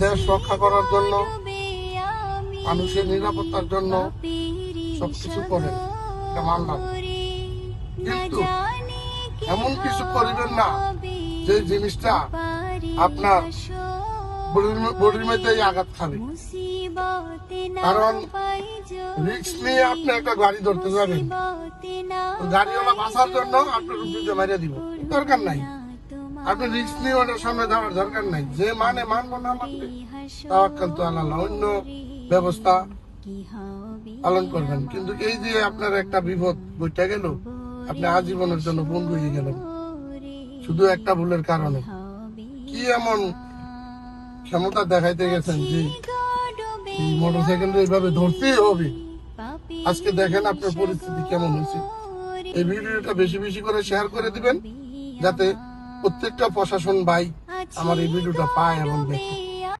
দেশ রক্ষা করার জন্য, মানুষের নিরাপত্তার জন্য সবকিছু করেন, এটা মানলাম। কিন্তু এমন কিছু করিবেন না যে জিনিসটা আপনার বডির মধ্যে আঘাত খাবে। কারণ রিস্ক নিয়ে আপনি একটা গাড়ি ধরতে যাবেন, গাড়িওয়ালা বাঁচার জন্য আপনার উপরে মারিয়ে দিব, দরকার নাই। আপনি রিস্ক নিয়ে ওটার সামনে যাওয়ার দরকার নাই। যে মানে মানবো না মানবে, তাওয়াক্কাল তু আলাল্লাহ, অন্য ব্যবস্থা পালন করবেন। কিন্তু এই যে আপনার একটা বিপদ বইটা গেল, আপনি আজীবনের জন্য বন্ধু হয়ে গেলেন শুধু একটা ভুলের কারণে। কি এমন ক্ষমতা দেখাইতে গেছেন যে মোটরসাইকেলটা এইভাবে ধরতেই হবে? আজকে দেখেন আপনার পরিস্থিতি কেমন হয়েছে। এই ভিডিওটা বেশি বেশি করে শেয়ার করে দিবেন, যাতে প্রত্যেকটা প্রশাসন ভাই আমার এই ভিডিওটা পায় এবং দেখে।